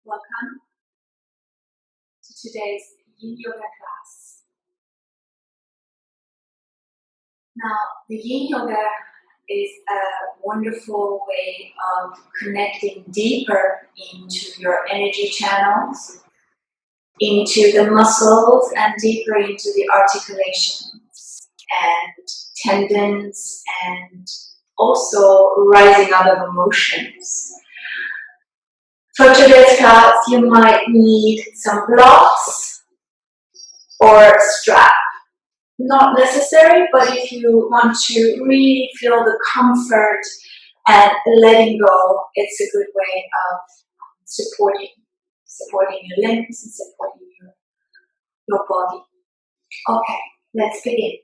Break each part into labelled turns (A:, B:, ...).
A: Welcome to today's Yin Yoga class. Now, the Yin Yoga is a wonderful way of connecting deeper into your energy channels, into the muscles, and deeper into the articulations and tendons, and also rising out of emotions. For today's class, you might need some blocks or a strap. Not necessary, but if you want to really feel the comfort and letting go, it's a good way of supporting your limbs and supporting your body. Okay, let's begin.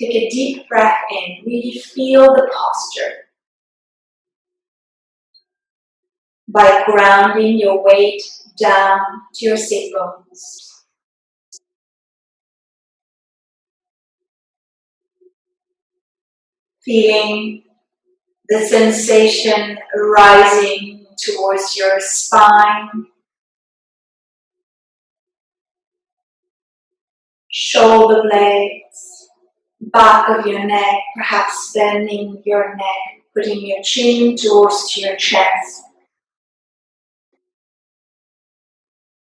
A: Take a deep breath in, really feel the posture. By grounding your weight down to your sit bones. Feeling the sensation rising towards your spine, shoulder blades, back of your neck, perhaps bending your neck, putting your chin towards your chest.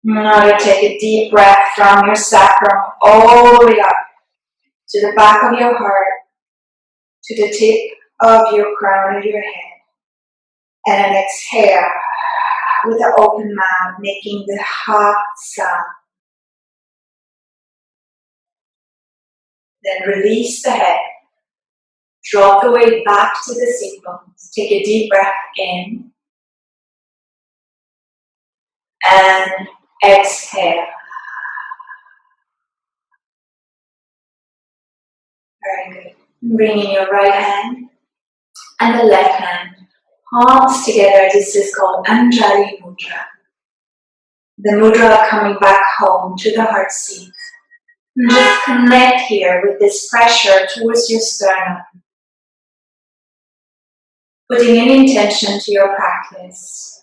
A: Now you take a deep breath from your sacrum all the way up to the back of your heart, to the tip of your crown of your head. And an exhale with the open mouth, making the ha sound. Then release the head. Drop the weight back to the sit bones. Take a deep breath in. And exhale. Very good. Bringing your right hand and the left hand, palms together. This is called Anjali Mudra. The mudra coming back home to the heart seat. Just connect here with this pressure towards your sternum. Putting an intention to your practice.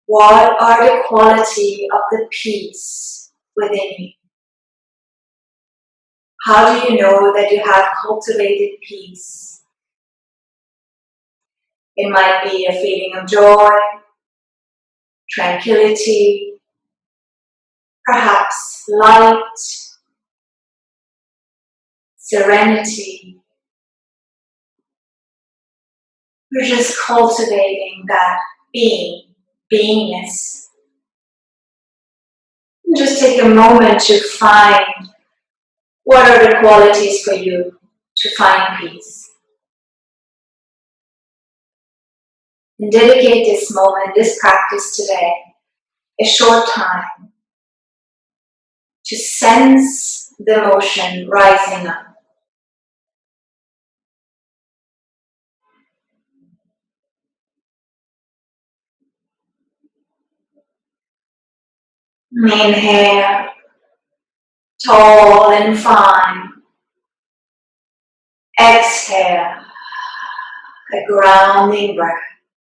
A: What are the quality of the peace within you? How do you know that you have cultivated peace? It might be a feeling of joy, tranquility, perhaps light, serenity. We're just cultivating that beingness. And just take a moment to find what are the qualities for you to find peace. And dedicate this moment, this practice today, a short time to sense the emotion rising up. Inhale, tall and fine. Exhale, a grounding breath.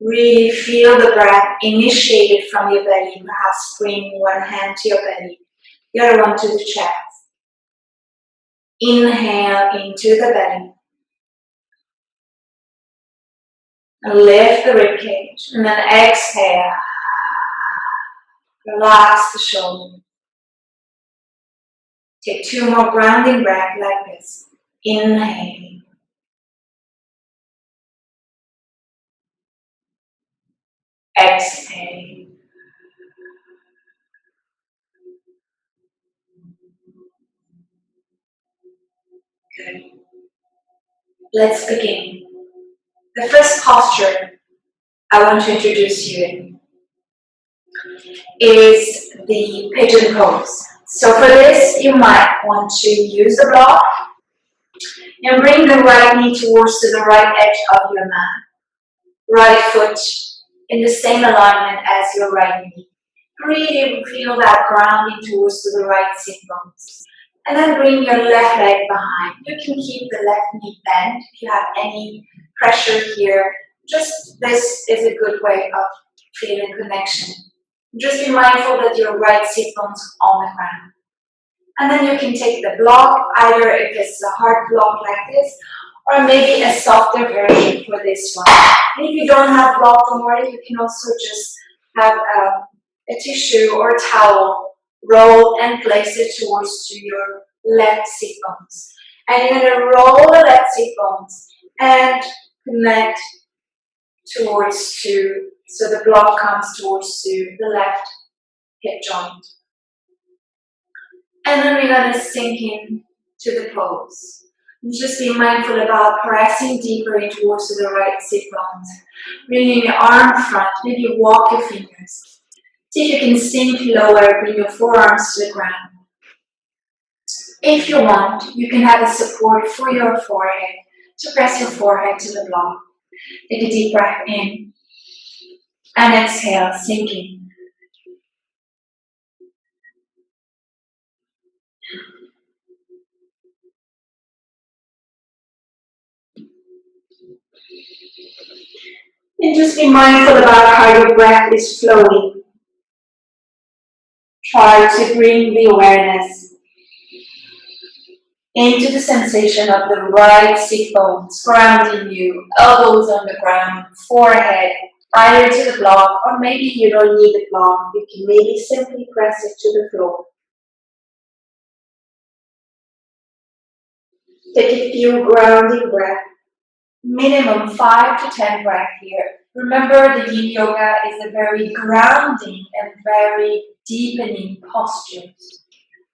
A: Really feel the breath initiated from your belly, perhaps bring one hand to your belly, the other one to the chest. Inhale into the belly. Lift the ribcage, and then exhale. Relax the shoulders. Take 2 more grounding breaths like this. Inhale. Exhale. Good. Let's begin. The first posture I want to introduce you in is the pigeon pose. So for this, you might want to use the block and bring the right knee towards to the right edge of your mat. Right foot in the same alignment as your right knee. Really feel that grounding towards to the right sit bones. And then bring your left leg behind. You can keep the left knee bent. If you have any pressure here, Just this is a good way of feeling connection. Just be mindful that your right sit bone's on the ground. And then you can take the block, either if it's a hard block like this, or maybe a softer version for this one. And if you don't have block, don't worry, you can also just have a tissue or a towel, roll and place it towards to your left sit bones. And you're going to roll the left sit bones and connect towards to, so the block comes towards to the left hip joint. And then we're going to sink in to the pose. And just be mindful about pressing deeper in towards the right sit bones. Bringing your arm front, maybe walk your fingers. See if you can sink lower, bring your forearms to the ground. If you want, you can have a support for your forehead, to press your forehead to the block. Take a deep breath in, and exhale, sinking. And just be mindful about how your breath is flowing. Try to bring the awareness into the sensation of the right sit bones grounding you, elbows on the ground, forehead, either to the block, or maybe you don't need the block. You can maybe simply press it to the floor. Take a few grounding breaths. Minimum 5 to 10 breaths here. Remember, the Yin Yoga is a very grounding and very deepening posture.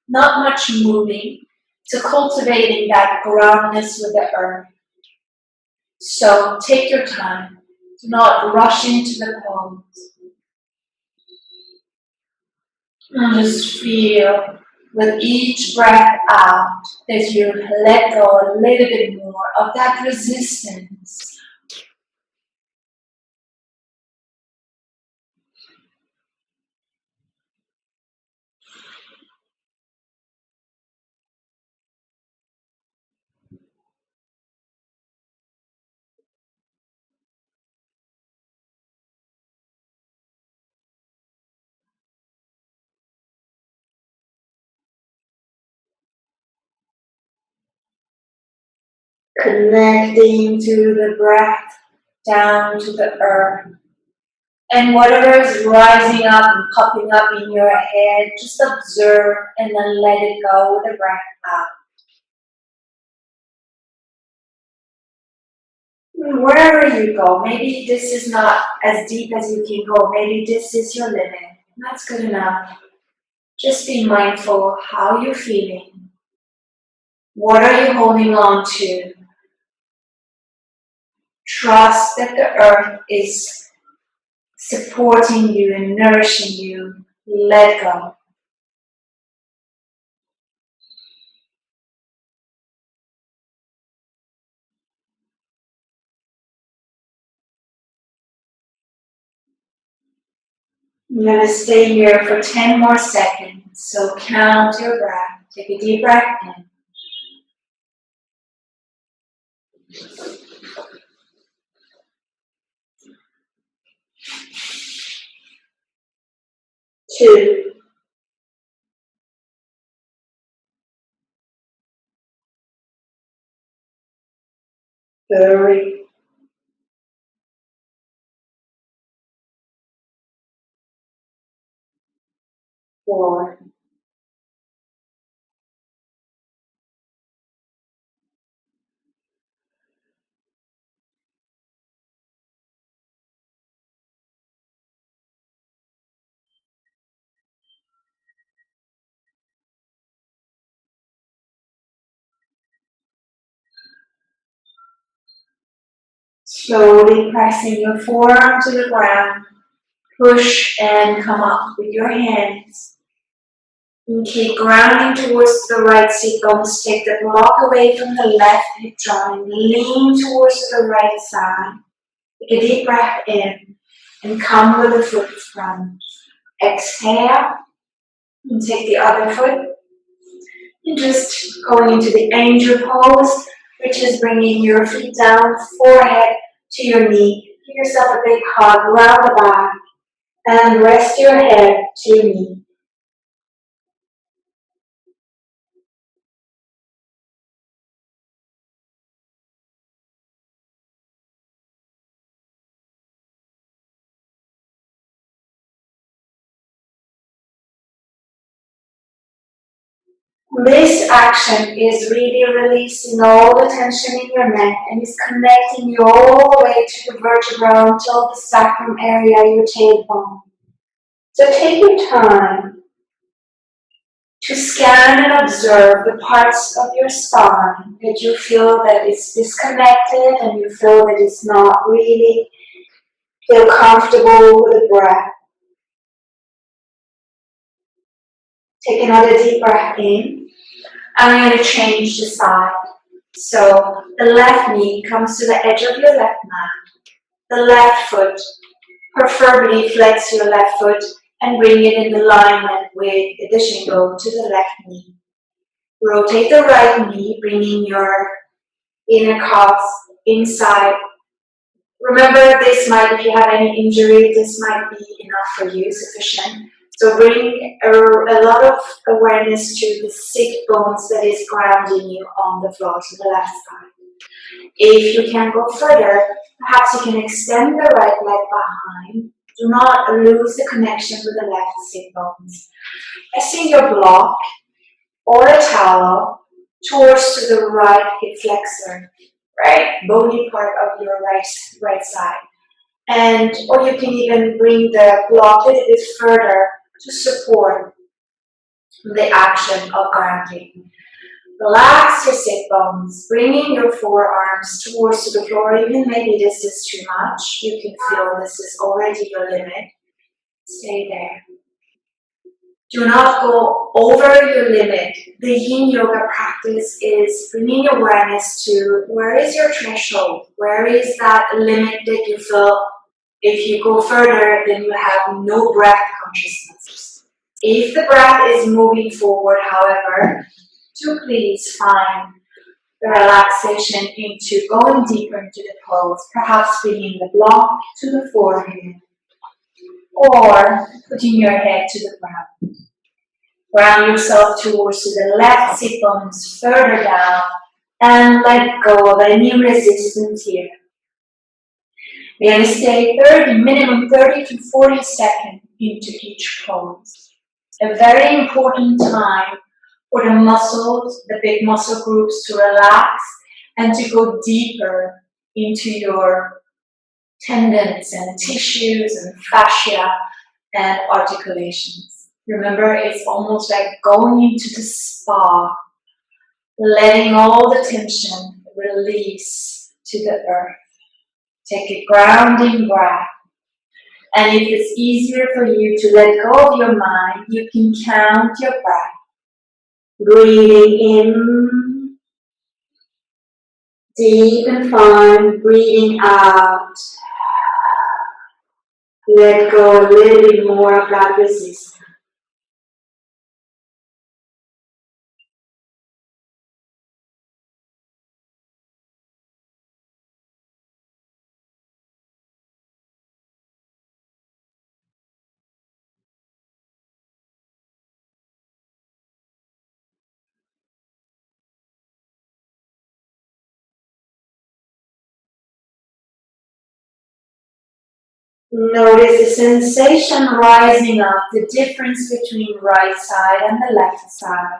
A: Not much moving, to cultivating that groundness with the earth. So take your time. Do not rush into the pose. And just feel with each breath out that you let go a little bit more of that resistance. Connecting to the breath down to the earth. And whatever is rising up and popping up in your head, just observe and then let it go with the breath out. Wherever you go, maybe this is not as deep as you can go, maybe this is your limit. That's good enough. Just be mindful how you're feeling. What are you holding on to? Trust that the earth is supporting you and nourishing you. Let go. I'm going to stay here for 10 more seconds. So count your breath. Take a deep breath in. 2, 3, 4, slowly pressing your forearm to the ground. Push and come up with your hands. And keep grounding towards the right sit bones. Take the block away from the left hip joint. Lean towards the right side. Take a deep breath in and come with the foot front. Exhale and take the other foot. And just going into the angel pose, which is bringing your feet down, forehead to your knee. Give yourself a big hug around the back and rest your head to your knee. This action is really releasing all the tension in your neck and is connecting you all the way to the vertebra until the sacrum area, your tailbone. So take your time to scan and observe the parts of your spine that you feel that it's disconnected and you feel that it's not really feel comfortable with the breath. Take another deep breath in. I'm going to change the side. So the left knee comes to the edge of your left mat. The left foot, preferably flex your left foot and bring it in alignment with the shingo to the left knee. Rotate the right knee, bringing your inner calves inside. Remember, this might, if you have any injury, this might be enough for you, sufficient. So bring a lot of awareness to the sit bones that is grounding you on the floor, to the left side. If you can go further, perhaps you can extend the right leg behind. Do not lose the connection with the left sit bones. Pressing your block or a towel towards to the right hip flexor, right bony part of your right side. And or you can even bring the block a little bit further to support the action of grounding. Relax your sit bones, bringing your forearms towards to the floor. Even maybe this is too much, you can feel this is already your limit. Stay there. Do not go over your limit. The Yin Yoga practice is bringing awareness to where is your threshold? Where is that limit that you feel if you go further, then you have no breath consciousness. If the breath is moving forward, however, do please find the relaxation into going deeper into the pose, perhaps bringing the block to the forehead or putting your head to the ground. Ground yourself towards to the left sit bones further down and let go of any resistance here. We're going to stay minimum 30 to 40 seconds into each pose. A very important time for the muscles, the big muscle groups to relax and to go deeper into your tendons and tissues and fascia and articulations. Remember, it's almost like going into the spa, letting all the tension release to the earth. Take a grounding breath. And if it's easier for you to let go of your mind, you can count your breath. Breathing in, deep and fine, breathing out. Let go a little bit more of that resistance. Notice the sensation rising up, the difference between right side and the left side.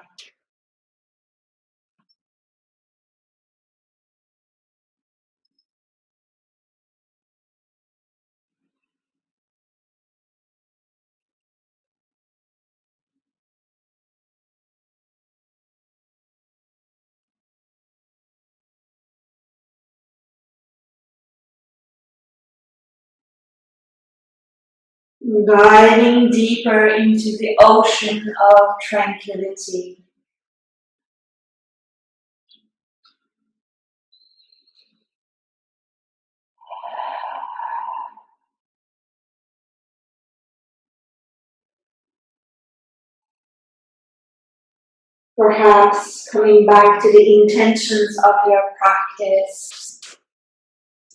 A: Diving deeper into the ocean of tranquility. Perhaps coming back to the intentions of your practice.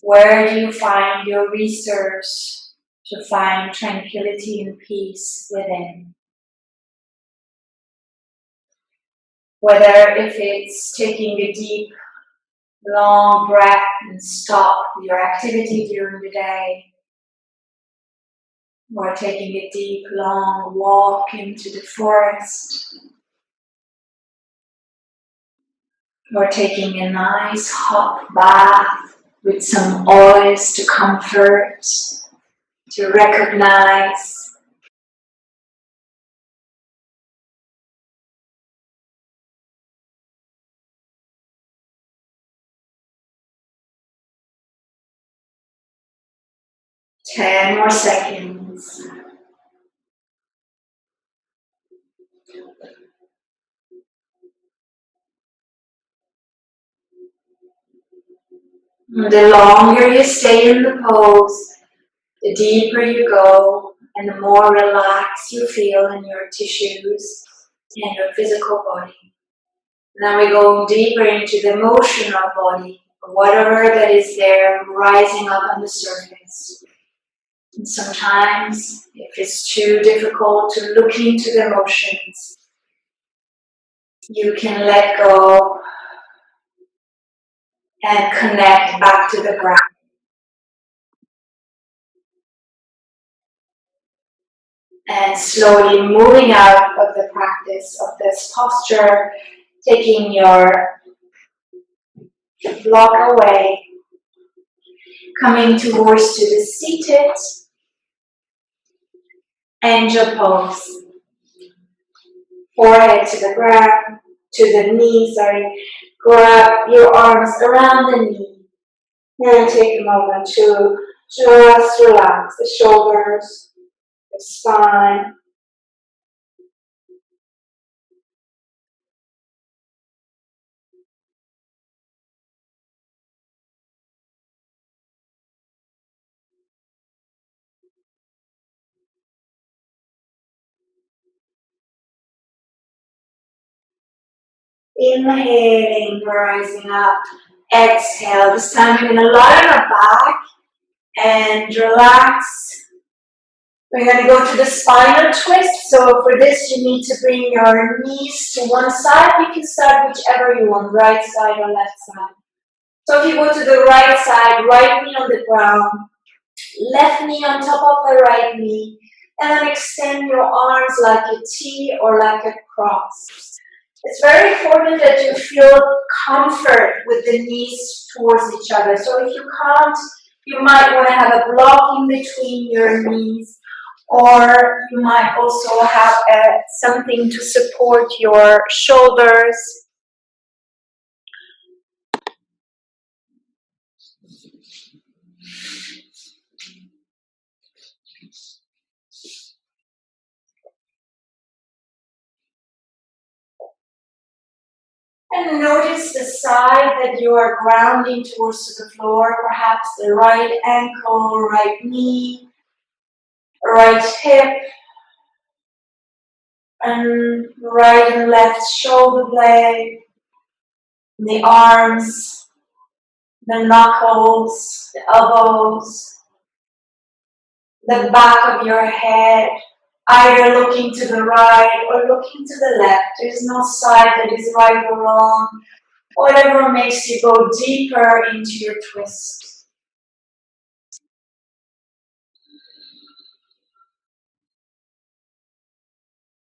A: Where do you find your resource to find tranquility and peace within? Whether if it's taking a deep, long breath and stop your activity during the day, or taking a deep, long walk into the forest, or taking a nice hot bath with some oils to comfort, to recognize. Ten more seconds. The longer you stay in the pose, the deeper you go and the more relaxed you feel in your tissues and your physical body. Now we're going deeper into the emotional body, whatever that is there rising up on the surface. And sometimes, if it's too difficult to look into the emotions, you can let go and connect back to the breath. And slowly moving out of the practice of this posture, taking your block away, coming towards to the seated angel pose. Forehead to the ground, to the knee, grab your arms around the knee. And take a moment to just relax the shoulders, the spine. Inhaling, rising up. Exhale, this time you're going to lie on your back and relax. We're going to go to the spinal twist. So for this, you need to bring your knees to one side. You can start whichever you want, right side or left side. So if you go to the right side, right knee on the ground, left knee on top of the right knee, and then extend your arms like a T or like a cross. It's very important that you feel comfort with the knees towards each other. So if you can't, you might want to have a block in between your knees, or you might also have something to support your shoulders. And notice the side that you are grounding towards the floor, perhaps the right ankle, right knee, right hip, and right and left shoulder blade, the arms, the knuckles, the elbows, the back of your head, either looking to the right or looking to the left. There's no side that is right or wrong. Whatever makes you go deeper into your twist.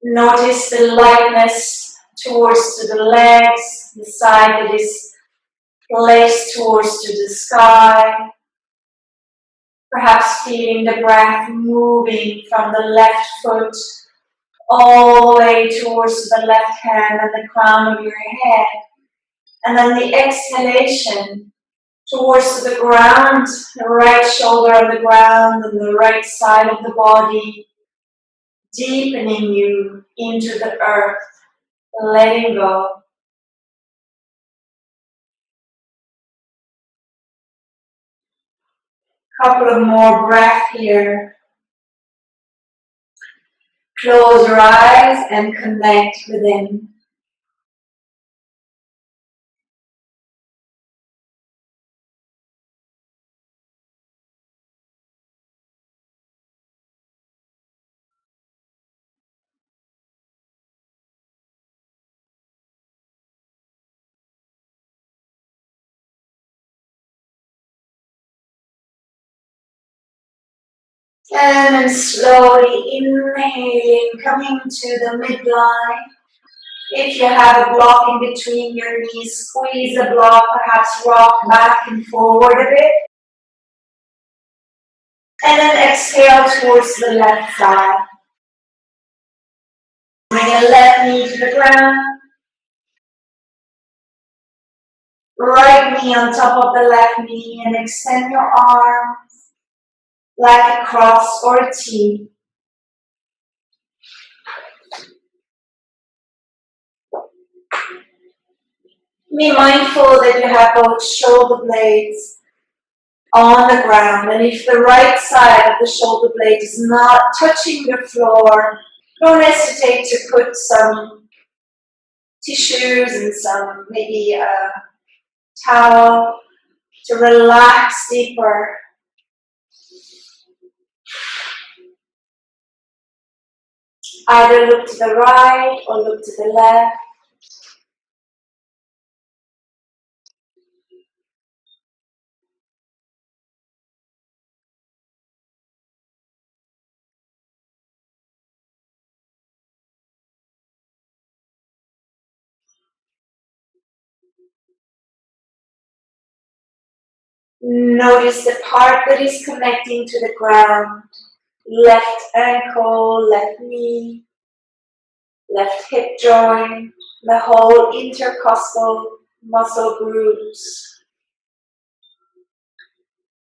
A: Notice the lightness towards to the legs, the side that is placed towards to the sky. Perhaps feeling the breath moving from the left foot all the way towards the left hand and the crown of your head. And then the exhalation towards the ground, the right shoulder on the ground and the right side of the body, deepening you into the earth, letting go. Couple of more breaths here. Close your eyes and connect within. And then slowly inhaling, coming to the midline. If you have a block in between your knees, squeeze the block, perhaps rock back and forward a bit. And then exhale towards the left side. Bring your left knee to the ground. Right knee on top of the left knee and extend your arm like a cross or a T. Be mindful that you have both shoulder blades on the ground, and if the right side of the shoulder blade is not touching the floor, don't hesitate to put some tissues and some maybe a towel to relax deeper. Either look to the right or look to the left. Notice the part that is connecting to the ground. Left ankle, left knee, left hip joint, the whole intercostal muscle groups.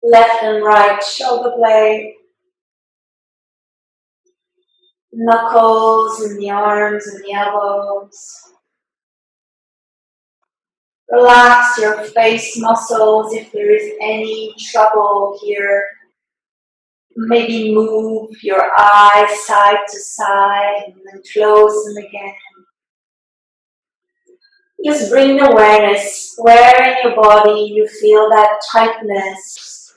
A: Left and right shoulder blade, knuckles in the arms and the elbows. Relax your face muscles if there is any trouble here. Maybe move your eyes side to side and then close them again. Just bring awareness where in your body you feel that tightness.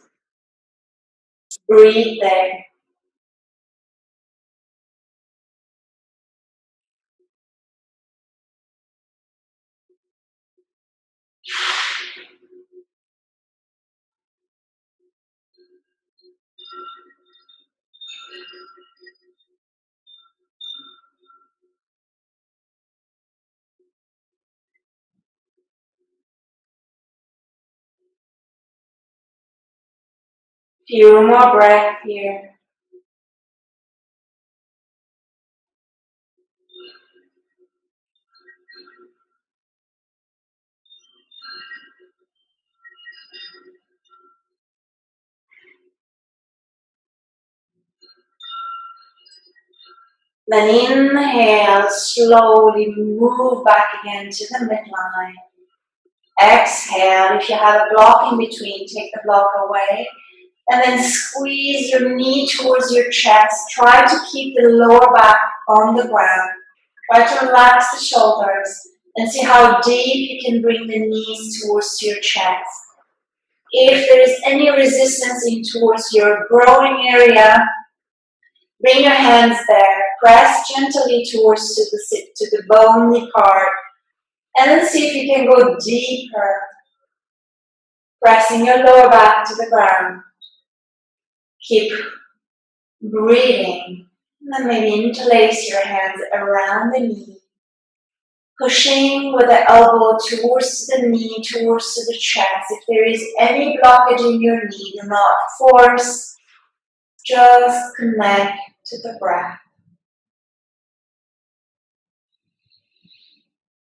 A: Breathe there. Few more breaths here. Then inhale, slowly move back again to the midline. Exhale, if you have a block in between, take the block away. And then squeeze your knee towards your chest. Try to keep the lower back on the ground. Try to relax the shoulders and see how deep you can bring the knees towards your chest. If there is any resistance in towards your growing area, bring your hands there. Press gently towards to the bony part. And then see if you can go deeper. Pressing your lower back to the ground. Keep breathing. And then maybe interlace your hands around the knee. Pushing with the elbow towards the knee, towards the chest. If there is any blockage in your knee, do not force. Just connect to the breath.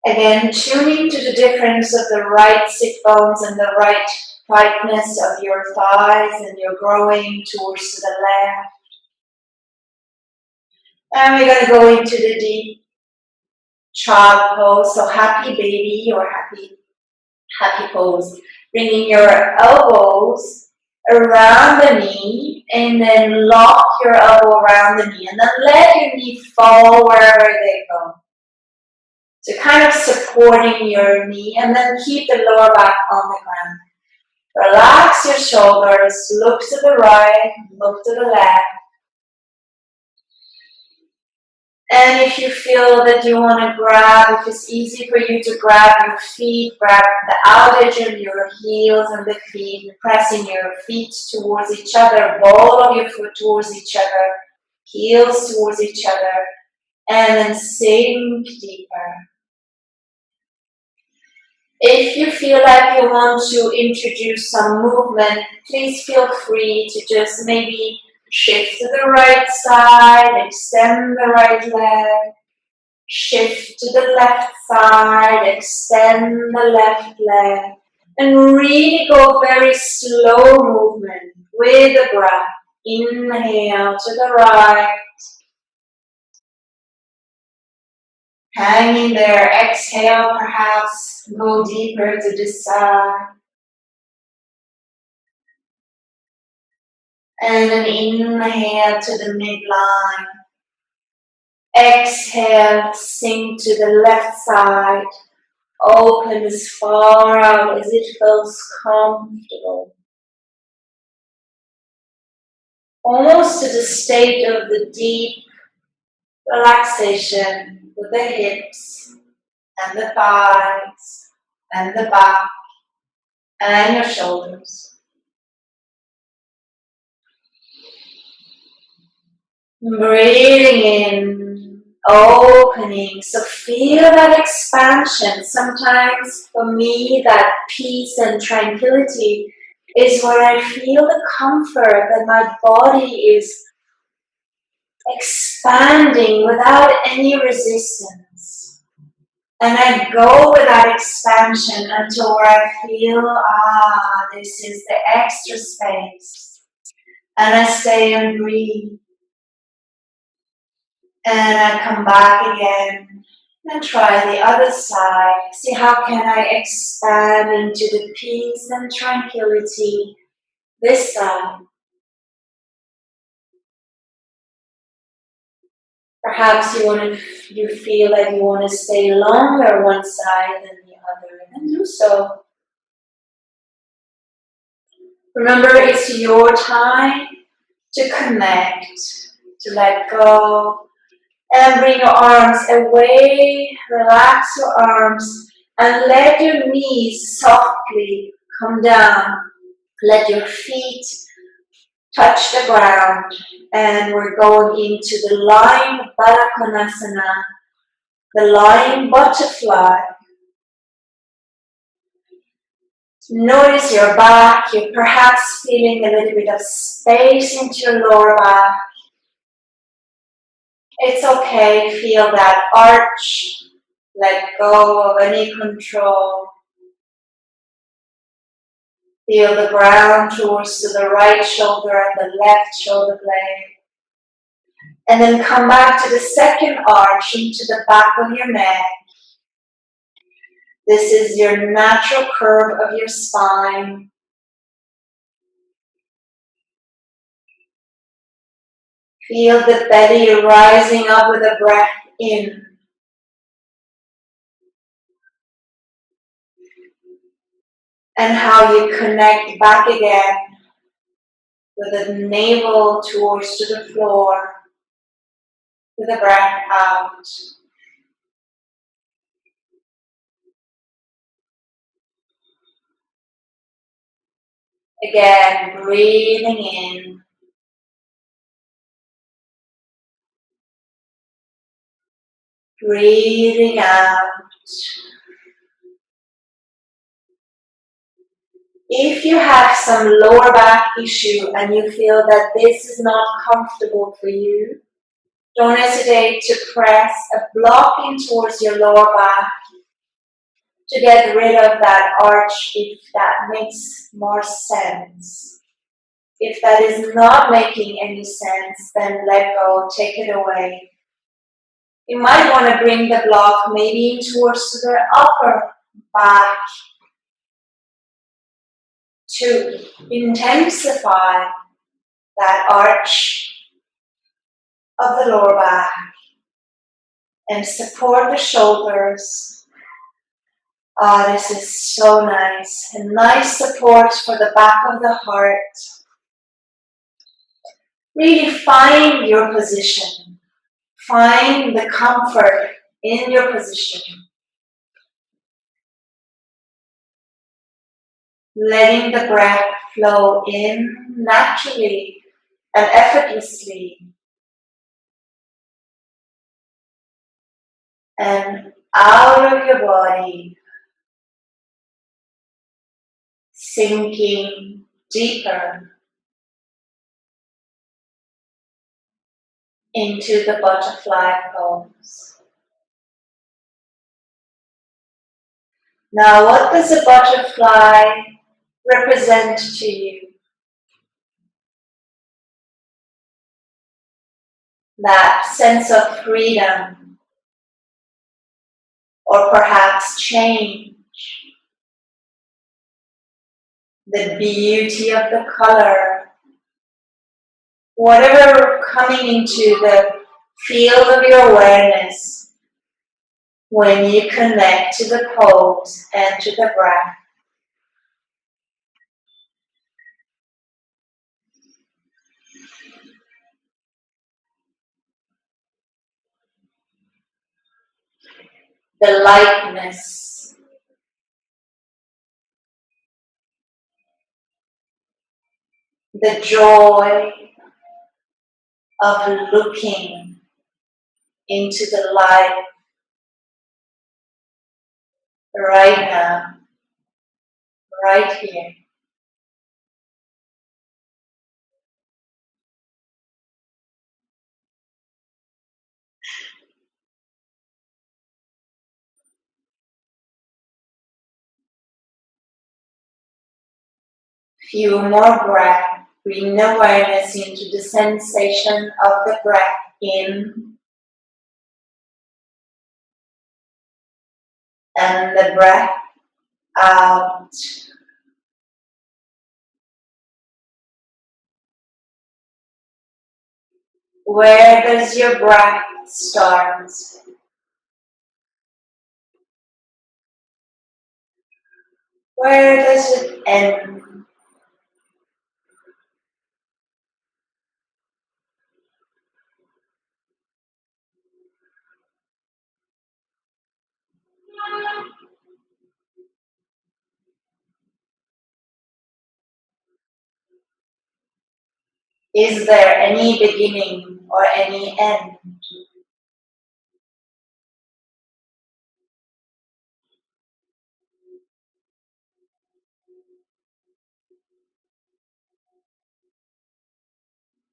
A: Again, tuning to the difference of the right sit bones and the right tightness of your thighs and your growing towards the left. And we're going to go into the deep child pose, so happy baby or happy pose. Bringing your elbows around the knee and then lock your elbow around the knee and then let your knee fall wherever they go. So kind of supporting your knee and then keep the lower back on the ground. Relax your shoulders, look to the right, look to the left. And if you feel that you want to grab, if it's easy for you to grab your feet, grab the outer edge of your heels and the feet, pressing your feet towards each other, ball of your foot towards each other, heels towards each other, and then sink deeper. If you feel like you want to introduce some movement, please feel free to just maybe shift to the right side, extend the right leg, shift to the left side, extend the left leg, and really go very slow movement with the breath. Inhale to the right, hanging there, exhale perhaps, go deeper to the side. And then inhale to the midline. Exhale, sink to the left side. Open as far out as it feels comfortable. Almost to the state of the deep relaxation with the hips and the thighs and the back and your shoulders. Breathing in, opening, so feel that expansion. Sometimes for me that peace and tranquility is when I feel the comfort that my body is expanding without any resistance. And I go with that expansion until where I feel, this is the extra space. And I stay and breathe. And I come back again and try the other side. See how can I expand into the peace and tranquility this side. Perhaps you feel that you want to stay longer one side than the other, and do so. Remember, it's your time to connect, to let go, and bring your arms away, relax your arms, and let your knees softly come down. Let your feet touch the ground, and we're going into the lying Baddha Konasana, the lying butterfly. Notice your back, you're perhaps feeling a little bit of space into your lower back. It's okay, feel that arch, let go of any control. Feel the ground towards to the right shoulder and the left shoulder blade. And then come back to the second arch into the back of your neck. This is your natural curve of your spine. Feel the belly rising up with a breath in. And how you connect back again with the navel towards to the floor, with the breath out. Again, breathing in. Breathing out. If you have some lower back issue and you feel that this is not comfortable for you, don't hesitate to press a block in towards your lower back to get rid of that arch if that makes more sense. If that is not making any sense, then let go, take it away. You might want to bring the block maybe in towards the upper back to intensify that arch of the lower back and support the shoulders. This is so nice. A nice support for the back of the heart. Really find your position. Find the comfort in your position, letting the breath flow in naturally and effortlessly, and out of your body, sinking deeper into the butterfly pose. Now, what does a butterfly represent to you? That sense of freedom, or perhaps change, the beauty of the color, whatever coming into the field of your awareness when you connect to the pose and to the breath. The lightness, the joy of looking into the light right now, right here. Few more breaths. Bring awareness into the sensation of the breath in and the breath out. Where does your breath start? Where does it end? Is there any beginning or any end?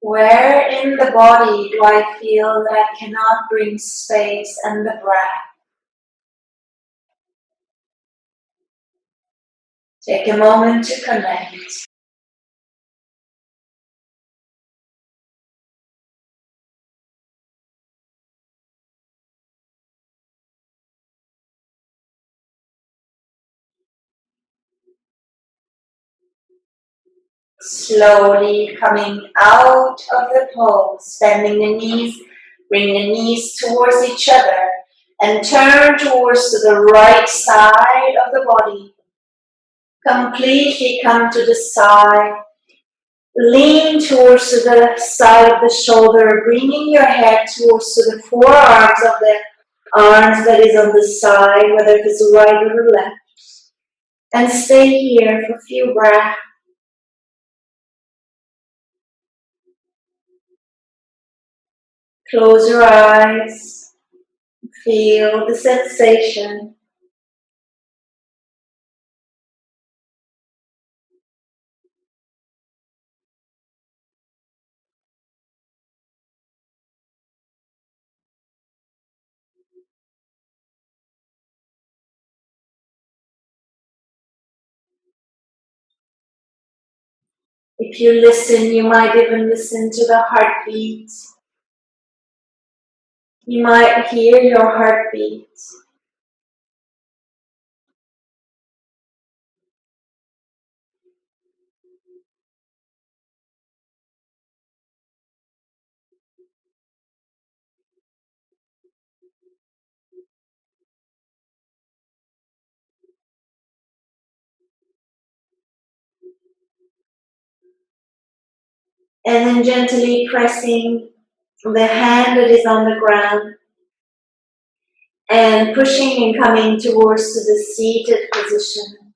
A: Where in the body do I feel that I cannot bring space and the breath? Take a moment to connect. Slowly coming out of the pose, bending the knees, bring the knees towards each other and turn towards the right side of the body. Completely come to the side. Lean towards the side of the shoulder, bringing your head towards the forearms of the arms that is on the side, whether it's right or the left. And stay here for a few breaths. Close your eyes. Feel the sensation. If you listen, you might even listen to the heartbeat. You might hear your heartbeat. And then gently pressing the hand that is on the ground, and pushing and coming towards to the seated position.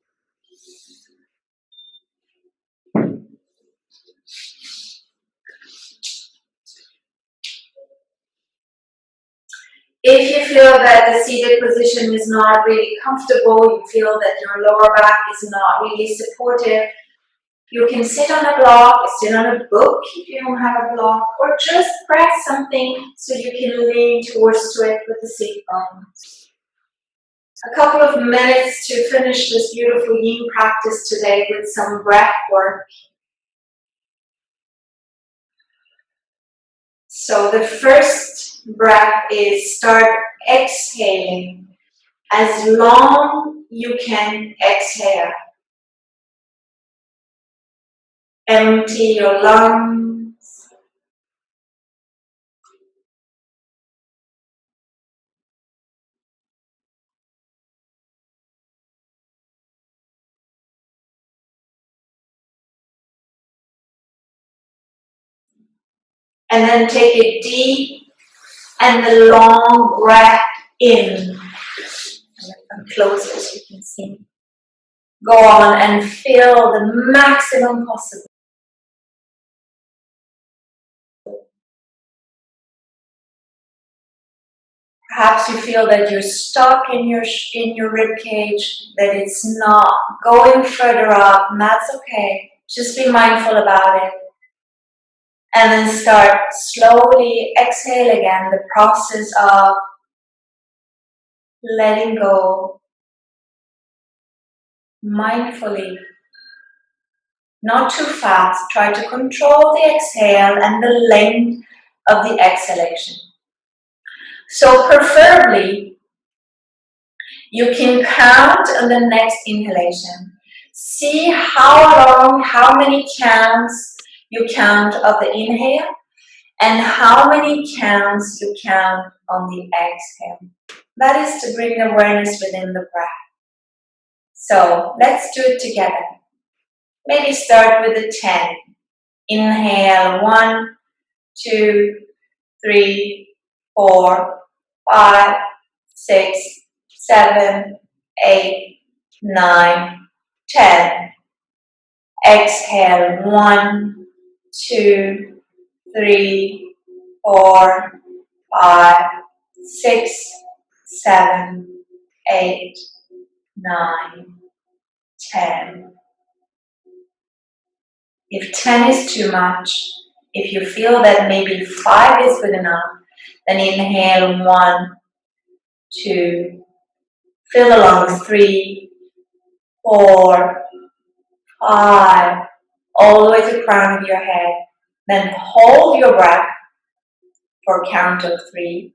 A: If you feel that the seated position is not really comfortable, you feel that your lower back is not really supportive, you can sit on a block, sit on a book if you don't have a block, or just press something so you can lean towards to it with the seat bones. A couple of minutes to finish this beautiful yin practice today with some breath work. So the first breath is start exhaling as long you can exhale. Empty your lungs. And then take a deep and a long breath in. Come closer so you can see. Go on and feel the maximum possible. Perhaps you feel that you're stuck in your rib cage, that it's not going further up, and that's okay. Just be mindful about it. And then start slowly exhale again, the process of letting go mindfully. Not too fast. Try to control the exhale and the length of the exhalation. So preferably, you can count on the next inhalation. See how long, how many counts you count of the inhale and how many counts you count on the exhale. That is to bring awareness within the breath. So let's do it together. Maybe start with a 10. Inhale, 1, 2, 3, 4, 5, 6, 7, 8, 9, 10. Exhale, 1, 2, 3, 4, 5, 6, 7, 8, 9, 10. If 10 is too much, if you feel that maybe 5 is good enough, then inhale 1, 2, fill the lungs 3, 4, 5, all the way to the crown of your head. Then hold your breath for a count of 3.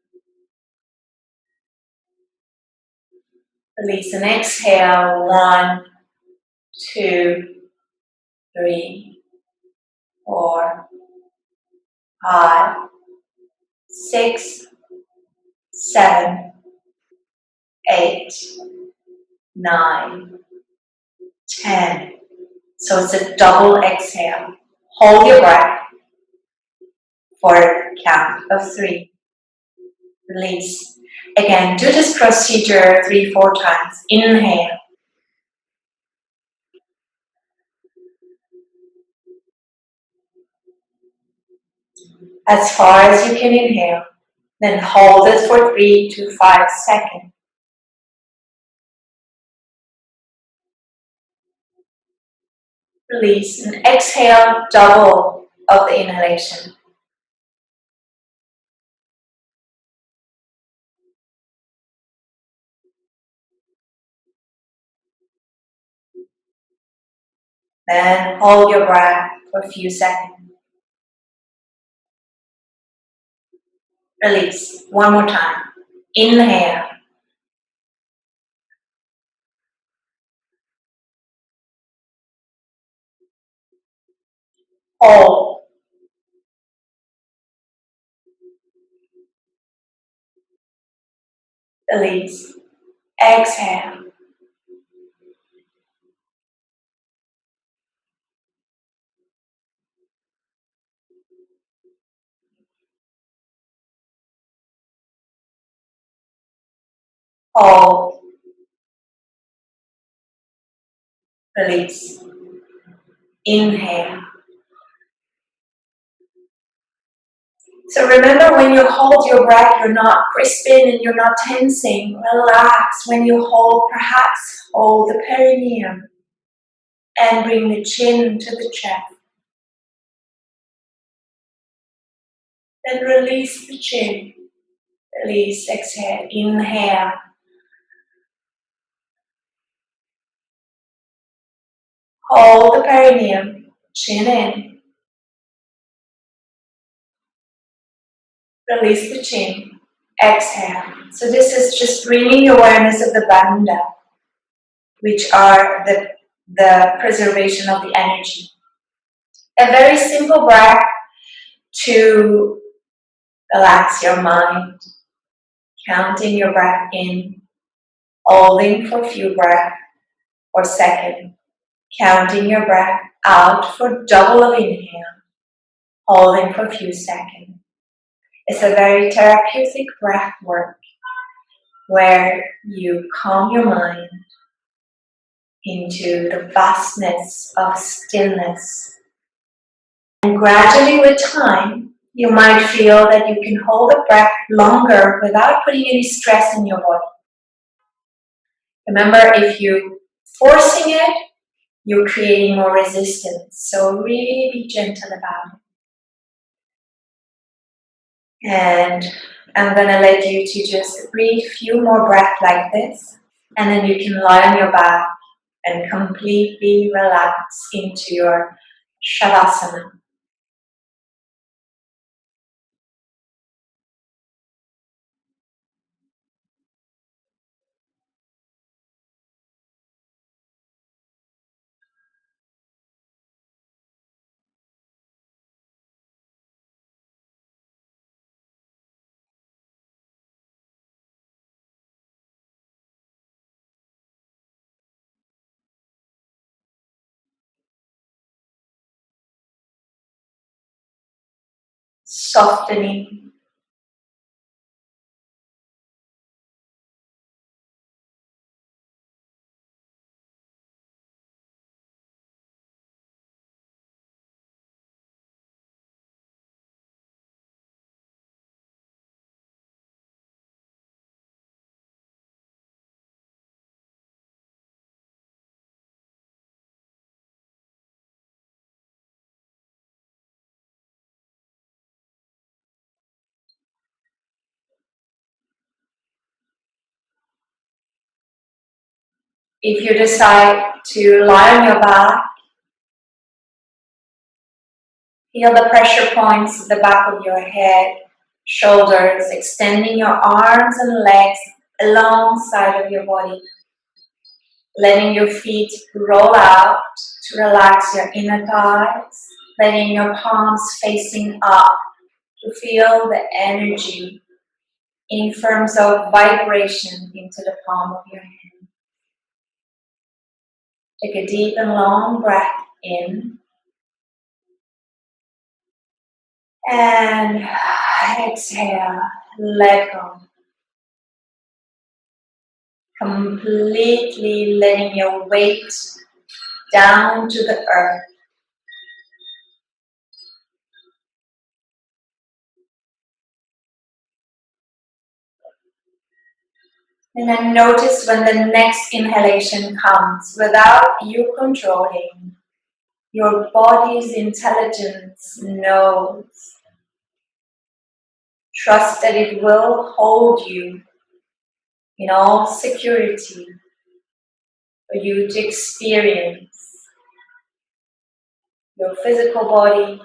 A: Release and exhale 1, 2, 3, 4, 5, 6, 7, 8, 9, 10. So it's a double exhale. Hold your breath for a count of 3. Release. Again, do this procedure 3-4 times. Inhale. As far as you can inhale. Then hold it for 3 to 5 seconds. Release and exhale double of the inhalation. Then hold your breath for a few seconds. Release. One more time. Inhale. Hold. Release. Exhale. Hold, release. Inhale. So remember, when you hold your breath, you're not crisping and you're not tensing. Relax. When you hold, perhaps hold the perineum and bring the chin to the chest. Then release the chin. Release, exhale, inhale. Hold the perineum, chin in. Release the chin, exhale. So this is just bringing awareness of the bandha, which are the preservation of the energy. A very simple breath to relax your mind, counting your breath in, holding for a few breaths or seconds, counting your breath out for double of inhale, holding for a few seconds. It's a very therapeutic breath work where you calm your mind into the vastness of stillness. And gradually with time, you might feel that you can hold the breath longer without putting any stress in your body. Remember, if you're forcing it, you're creating more resistance. So really be gentle about it. And I'm gonna let you to just breathe a few more breaths like this. And then you can lie on your back and completely relax into your Shavasana. Softening. If you decide to lie on your back, feel the pressure points at the back of your head, shoulders, extending your arms and legs alongside of your body. Letting your feet roll out to relax your inner thighs, letting your palms facing up to feel the energy in terms of vibration into the palm of your hand. Take a deep and long breath in and exhale, let go. Completely letting your weight down to the earth. And then notice when the next inhalation comes without you controlling. Your body's intelligence knows. Trust that it will hold you in all security for you to experience your physical body,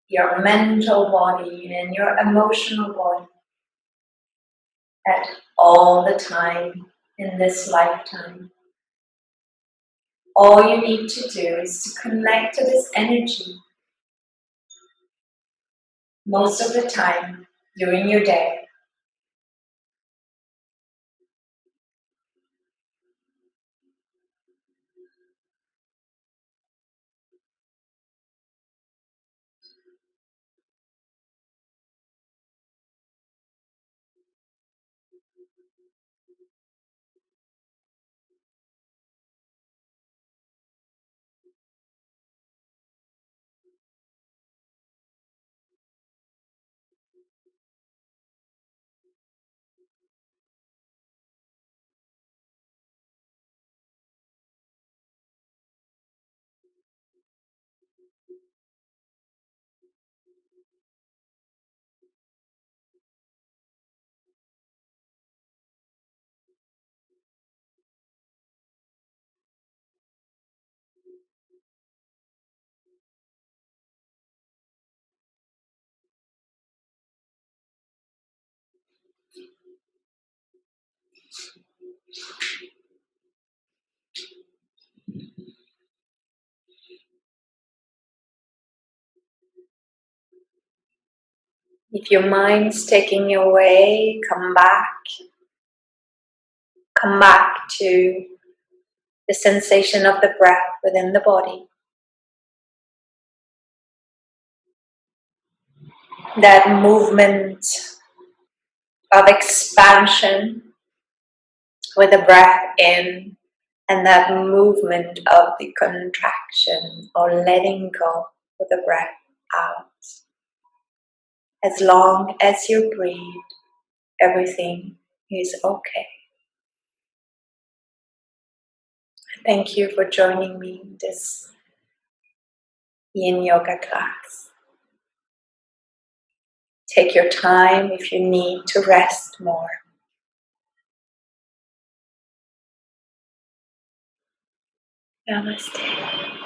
A: your mental body, and your emotional body at all the time in this lifetime. All you need to do is to connect to this energy most of the time during your day. If your mind's taking you away, come back. Come back to the sensation of the breath within the body. That movement of expansion with the breath in, and that movement of the contraction or letting go with the breath out. As long as you breathe, everything is okay. Thank you for joining me in this Yin Yoga class. Take your time if you need to rest more. Namaste.